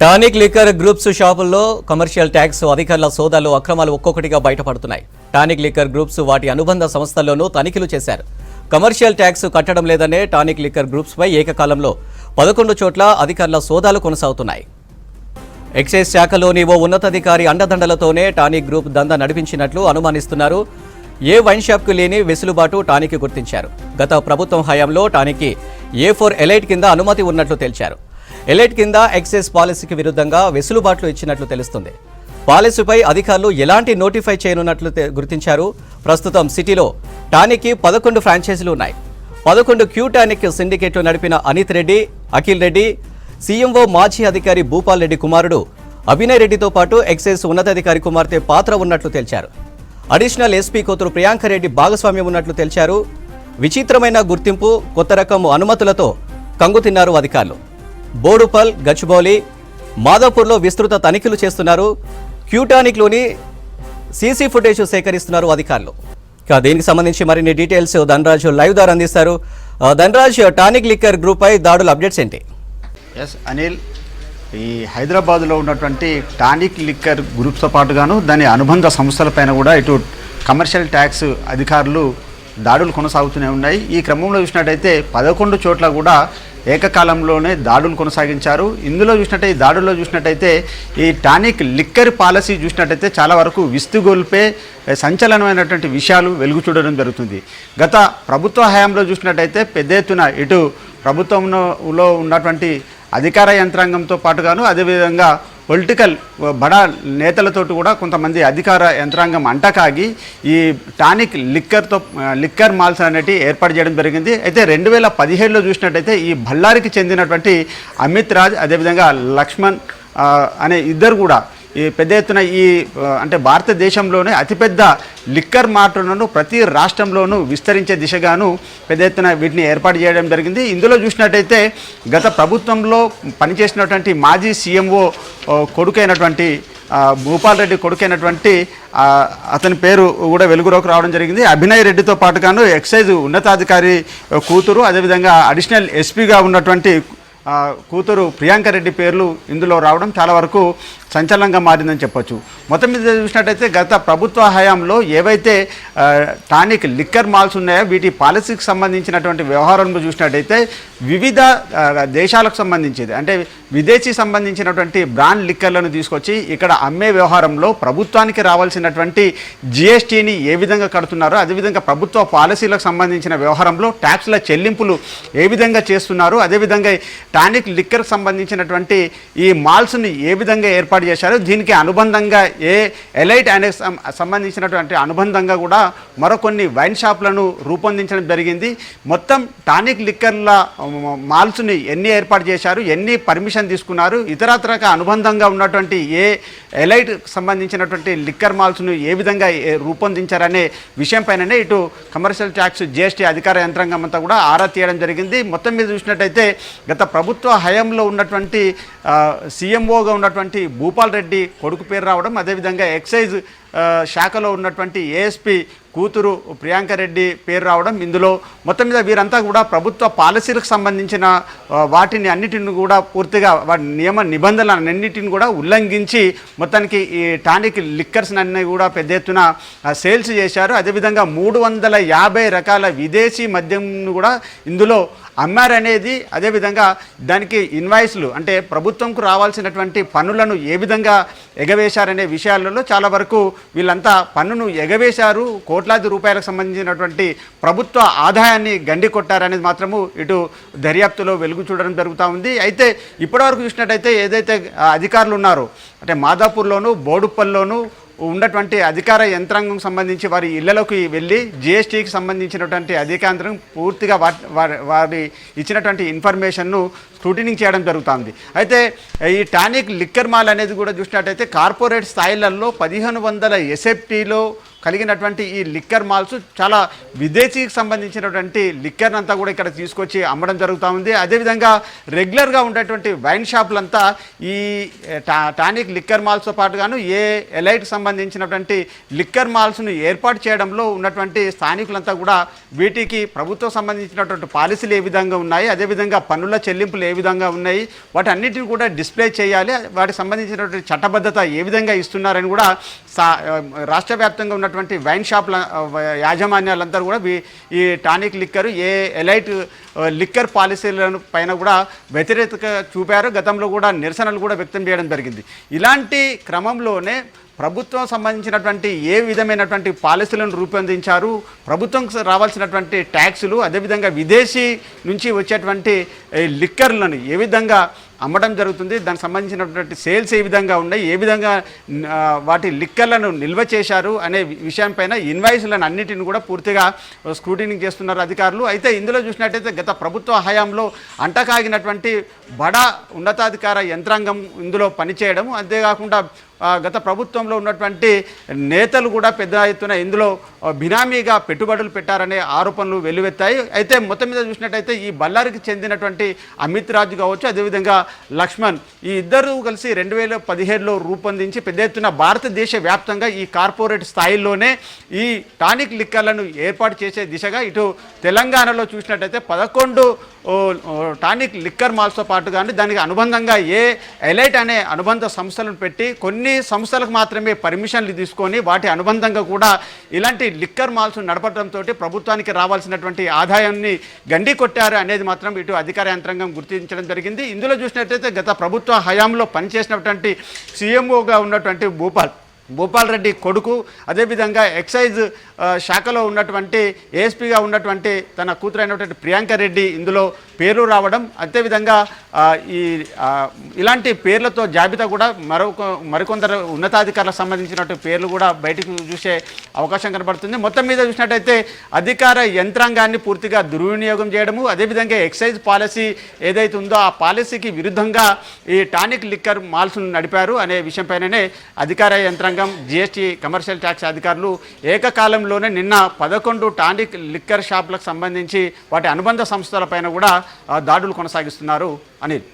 Tonic liquor groups షాపుల్లో commercial tax అధికారుల సోదాలు అక్రమాలు ఒక్కొక్కటిగా బయటపడుతున్నాయి. టానిక్ లిక్కర్ గ్రూప్స్ వాటి అనుబంధ సంస్థల్లోనూ తనిఖీలు చేశారు. కమర్షియల్ ట్యాక్స్ కట్టడం లేదనే టానిక్ లిక్కర్ గ్రూప్స్ పై ఏకకాలంలో 11 చోట్ల అధికారుల సోదాలు కొనసాగుతున్నాయి. ఎక్సైజ్ శాఖలోని ఓ ఉన్నతాధికారి అండదండలతోనే టానిక్ గ్రూప్ దందా నడిపించినట్లు అనుమానిస్తున్నారు. ఏ వైన్ షాప్కు లేని వెసులుబాటు టానిక్ గుర్తించారు. గత ప్రభుత్వం హయాంలో టానిక్కి A4 ఎలైట్ కింద అనుమతి ఉన్నట్లు తేల్చారు. ఎలైట్ కింద ఎక్సైజ్ పాలసీకి విరుద్ధంగా వెసులుబాట్లు ఇచ్చినట్లు తెలుస్తుంది. పాలసీపై అధికారులు ఎలాంటి నోటిఫై చేయనున్నట్లు గుర్తించారు. ప్రస్తుతం సిటీలో టానిక్కి 11 ఫ్రాంచైజీలు ఉన్నాయి. 11 క్యూ టానిక్ సిండికేట్లు నడిపిన అనిత్ రెడ్డి, అఖిల్ రెడ్డి, సీఎంఓ మాజీ అధికారి భూపాల్ రెడ్డి కుమారుడు అభినయ్ రెడ్డితో పాటు ఎక్సైజ్ ఉన్నతాధికారి కుమార్తె పాత్ర ఉన్నట్లు తేల్చారు. అడిషనల్ ఎస్పీ కూతురు ప్రియాంక రెడ్డి భాగస్వామ్యం ఉన్నట్లు తేల్చారు. విచిత్రమైన గుర్తింపు, కొత్త రకం అనుమతులతో కంగుతిన్నారు అధికారులు. బోడుపల్, గచ్చిబౌలి, మాదాపూర్లో విస్తృత తనిఖీలు చేస్తున్నారు. క్యూటానిక్లోని సీసీ ఫుటేజ్ సేకరిస్తున్నారు అధికారులు. దీనికి సంబంధించి మరిన్ని డీటెయిల్స్ ధనరాజ్ లైవ్ ద్వారా అందిస్తారు. ధనరాజ్, టానిక్ లిక్కర్ గ్రూప్ పై దాడుల అప్డేట్స్ ఏంటి? ఎస్ అనిల్, ఈ హైదరాబాద్లో ఉన్నటువంటి టానిక్ లిక్కర్ గ్రూప్స్తో పాటుగాను దాని అనుబంధ సంస్థలపైన కూడా ఇటు కమర్షియల్ ట్యాక్స్ అధికారులు దాడులు కొనసాగుతూనే ఉన్నాయి. ఈ క్రమంలో చూసినట్టయితే 11 చోట్ల కూడా ఏకకాలంలోనే దాడులు కొనసాగించారు. ఇందులో చూసినట్టయితే దాడుల్లో చూసినట్టయితే ఈ టానిక్ లిక్కర్ పాలసీ చూసినట్టయితే చాలా వరకు విస్తుగొల్పే సంచలనమైనటువంటి విషయాలు వెలుగు చూడడం జరుగుతుంది. గత ప్రభుత్వ హయాంలో చూసినట్టయితే పెద్ద ఎత్తున ఇటు ప్రభుత్వంలో ఉన్నటువంటి అధికార యంత్రాంగంతో పాటుగాను అదేవిధంగా పొలిటికల్ బడా నేతలతోటి కూడా కొంతమంది అధికార యంత్రాంగం అంటకాగి ఈ టానిక్ లిక్కర్ మాల్స్ అనేటి ఏర్పాటు చేయడం జరిగింది. అయితే 2017లో చూసినట్టయితే ఈ బళ్ళారికి చెందినటువంటి అమిత్ రాజ్ అదేవిధంగా లక్ష్మణ్ అనే ఇద్దరు కూడా ఈ పెద్ద ఎత్తున అంటే భారతదేశంలోనే అతిపెద్ద లిక్కర్ మార్టులను ప్రతి రాష్ట్రంలోనూ విస్తరించే దిశగాను పెద్ద ఎత్తున వీటిని ఏర్పాటు చేయడం జరిగింది. ఇందులో చూసినట్టయితే గత ప్రభుత్వంలో పనిచేసినటువంటి మాజీ సీఎంఓ కొడుకైనటువంటి భూపాల్ రెడ్డి కొడుకైనటువంటి అతని పేరు కూడా వెలుగులోకి రావడం జరిగింది. అభినయ్ రెడ్డితో పాటుగాను ఎక్సైజ్ ఉన్నతాధికారి కూతురు అదేవిధంగా అడిషనల్ ఎస్పీగా ఉన్నటువంటి కూతురు ప్రియాంక రెడ్డి పేర్లు ఇందులో రావడం చాలా వరకు సంచలనంగా మారిందని చెప్పొచ్చు. మొత్తం మీద చూసినట్టయితే గత ప్రభుత్వ హయాంలో ఏవైతే టానిక్ లిక్కర్ మాల్స్ ఉన్నాయో వీటి పాలసీకి సంబంధించినటువంటి వ్యవహారంలో చూసినట్టయితే వివిధ దేశాలకు సంబంధించేది అంటే విదేశీ సంబంధించినటువంటి బ్రాండ్ లిక్కర్లను తీసుకొచ్చి ఇక్కడ అమ్మే వ్యవహారంలో ప్రభుత్వానికి రావాల్సినటువంటి జిఎస్టీని ఏ విధంగా కడుతున్నారో అదేవిధంగా ప్రభుత్వ పాలసీలకు సంబంధించిన వ్యవహారంలో ట్యాక్స్ల చెల్లింపులు ఏ విధంగా చేస్తున్నారు, అదేవిధంగా టానిక్ లిక్కర్కి సంబంధించినటువంటి ఈ మాల్స్ని ఏ విధంగా ఏర్పాటు చేశారు, దీనికి అనుబంధంగా ఏ ఎలైట్ అనే సంబంధించినటువంటి అనుబంధంగా కూడా మరికొన్ని వైన్ షాప్లను రూపొందించడం జరిగింది. మొత్తం టానిక్ లిక్కర్ల మాల్స్ని ఎన్ని ఏర్పాటు చేశారు, ఎన్ని పర్మిషన్ తీసుకున్నారు, ఇతరత్రక అనుబంధంగా ఉన్నటువంటి ఏ ఎలైట్ సంబంధించినటువంటి లిక్కర్ మాల్స్ను ఏ విధంగా రూపొందించారనే విషయంపైననే ఇటు కమర్షియల్ ట్యాక్స్ జిఎస్టీ అధికార యంత్రాంగం అంతా కూడా ఆరా తీయడం జరిగింది. మొత్తం మీద చూసినట్టయితే గత ప్రభుత్వ హయాంలో ఉన్నటువంటి సీఎంఓగా ఉన్నటువంటి భూపాల్ రెడ్డి కొడుకు పేరు రావడం అదేవిధంగా ఎక్సైజ్ శాఖలో ఉన్నటువంటి ఏఎస్పీ కూతురు ప్రియాంక రెడ్డి పేరు రావడం ఇందులో మొత్తం మీద వీరంతా కూడా ప్రభుత్వ పాలసీలకు సంబంధించిన వాటిని అన్నిటిని కూడా పూర్తిగా వాటి నియమ నిబంధనలన్నింటిని కూడా ఉల్లంఘించి మొత్తానికి ఈ టానిక్ లిక్కర్స్ అన్నీ కూడా పెద్ద ఎత్తున సేల్స్ చేశారు. అదేవిధంగా 350 రకాల విదేశీ మద్యంను కూడా ఇందులో అమ్మారనేది అదేవిధంగా దానికి ఇన్వాయిస్లు అంటే ప్రభుత్వంకు రావాల్సినటువంటి పన్నులను ఏ విధంగా ఎగవేశారనే విషయాలలో చాలా వరకు వీళ్ళంతా పన్నును ఎగవేశారు, కోట్లాది రూపాయలకు సంబంధించినటువంటి ప్రభుత్వ ఆదాయాన్ని గండి కొట్టారనేది మాత్రము ఇటు దర్యాప్తులో వెలుగు చూడడం జరుగుతూ ఉంది. అయితే ఇప్పటివరకు చూసినట్టయితే ఏదైతే అధికారులు ఉన్నారో అంటే మాదాపూర్లోను బోడుప్పల్లోను ఉన్నటువంటి అధికార యంత్రాంగం సంబంధించి వారి ఇళ్లలోకి వెళ్ళి జిఎస్టీకి సంబంధించినటువంటి అధికారం పూర్తిగా వారి ఇచ్చినటువంటి ఇన్ఫర్మేషన్ను స్క్రూటినింగ్ చేయడం జరుగుతుంది. అయితే ఈ టానిక్ లిక్కర్ మాల్ అనేది కూడా చూసినట్టయితే కార్పొరేట్ స్థాయిలలో 1500 ఎస్ఎఫ్టీలో కలిగినటువంటి ఈ లిక్కర్ మాల్స్ చాలా విదేశీకి సంబంధించినటువంటి లిక్కర్ అంతా కూడా ఇక్కడ తీసుకొచ్చి అమ్మడం జరుగుతూ ఉంది. అదేవిధంగా రెగ్యులర్గా ఉండేటువంటి వైన్ షాపులంతా ఈ టానిక్ లిక్కర్ మాల్స్తో పాటుగాను ఎలైట్కి సంబంధించినటువంటి లిక్కర్ మాల్స్ను ఏర్పాటు చేయడంలో ఉన్నటువంటి స్థానికులంతా కూడా వీటికి ప్రభుత్వం సంబంధించినటువంటి పాలసీలు ఏ విధంగా ఉన్నాయి, అదేవిధంగా పన్నుల చెల్లింపులు ఏ విధంగా ఉన్నాయి, వాటి అన్నిటిని కూడా డిస్ప్లే చేయాలి, వాటికి సంబంధించినటువంటి చట్టబద్ధత ఏ విధంగా ఇస్తున్నారని కూడా రాష్ట్ర వ్యాప్తంగా ఉన్నటువంటి వైన్ షాపుల యాజమాన్యాలందరూ కూడా ఈ టానిక్ లిక్కర్ ఎలైట్ లిక్కర్ పాలసీలను పైన కూడా వ్యతిరేకత చూపారు. గతంలో కూడా నిరసనలు కూడా వ్యక్తం చేయడం జరిగింది. ఇలాంటి క్రమంలోనే ప్రభుత్వం సంబంధించినటువంటి ఏ విధమైనటువంటి పాలసీలను రూపొందించారు, ప్రభుత్వం రావాల్సినటువంటి ట్యాక్సులు, అదేవిధంగా విదేశీ నుంచి వచ్చేటువంటి లిక్కర్లను ఏ విధంగా అమ్మడం జరుగుతుంది, దానికి సంబంధించినటువంటి సేల్స్ ఏ విధంగా ఉన్నాయి, ఏ విధంగా వాటి లిక్కర్లను నిల్వ చేశారు అనే విషయంపైన ఇన్వాయిస్లను అన్నిటిని కూడా పూర్తిగా స్క్రూటినింగ్ చేస్తున్నారు అధికారులు. అయితే ఇందులో చూసినట్టయితే గత ప్రభుత్వ హయాంలో అంటకాగినటువంటి బడా ఉన్నతాధికార యంత్రాంగం ఇందులో పనిచేయడం, అంతేకాకుండా గత ప్రభుత్వంలో ఉన్నటువంటి నేతలు కూడా పెద్ద ఎత్తున ఇందులో బినామీగా పెట్టుబడులు పెట్టారనే ఆరోపణలు వెల్లువెత్తాయి. అయితే మొత్తం మీద చూసినట్టయితే ఈ బళ్ళారికి చెందినటువంటి అమిత్ రాజు కావచ్చు, అదేవిధంగా లక్ష్మణ్, ఈ ఇద్దరు కలిసి 2017లో రూపొందించి పెద్ద ఎత్తున భారతదేశ వ్యాప్తంగా ఈ కార్పొరేట్ స్థాయిలోనే ఈ టానిక్ లిక్కర్లను ఏర్పాటు చేసే దిశగా ఇటు తెలంగాణలో చూసినట్టయితే 11 టానిక్ లిక్కర్ మాల్స్తో పాటు కానీ దానికి అనుబంధంగా ఎలైట్ అనే అనుబంధ సంస్థలను పెట్టి కొన్ని సంస్థలకు మాత్రమే పర్మిషన్లు తీసుకొని వాటి అనుబంధంగా కూడా ఇలాంటి లిక్కర్ మాల్స్ నడపడంతో ప్రభుత్వానికి రావాల్సినటువంటి ఆదాయాన్ని గండి కొట్టారు అనేది మాత్రం ఇటు అధికార యంత్రాంగం గుర్తించడం జరిగింది. ఇందులో చూసినట్టయితే గత ప్రభుత్వ హయాంలో పనిచేసినటువంటి సీఎంఓగా ఉన్నటువంటి భూపాల్ రెడ్డి కొడుకు, అదేవిధంగా ఎక్సైజ్ శాఖలో ఉన్నటువంటి ఏఎస్పీగా ఉన్నటువంటి తన కూతురైనటువంటి ప్రియాంక రెడ్డి ఇందులో పేర్లు రావడం, అదేవిధంగా ఇలాంటి పేర్లతో జాబితా కూడా మరికొందరు ఉన్నతాధికారులకు సంబంధించినటువంటి పేర్లు కూడా బయటకు చూసే అవకాశం కనబడుతుంది. మొత్తం మీద చూసినట్టయితే అధికార యంత్రాంగాన్ని పూర్తిగా దుర్వినియోగం చేయడము, అదేవిధంగా ఎక్సైజ్ పాలసీ ఏదైతే ఉందో ఆ పాలసీకి విరుద్ధంగా ఈ టానిక్ లిక్కర్ మాల్స్ను నడిపారు అనే విషయంపైననే అధికార యంత్రాంగం జిఎస్టీ కమర్షియల్ ట్యాక్స్ అధికారులు ఏకకాలంలోనే నిన్న 11 టానిక్ లిక్కర్ షాపులకు సంబంధించి వాటి అనుబంధ సంస్థలపైన కూడా దాడులు కొనసాగిస్తున్నారు. అనిల్.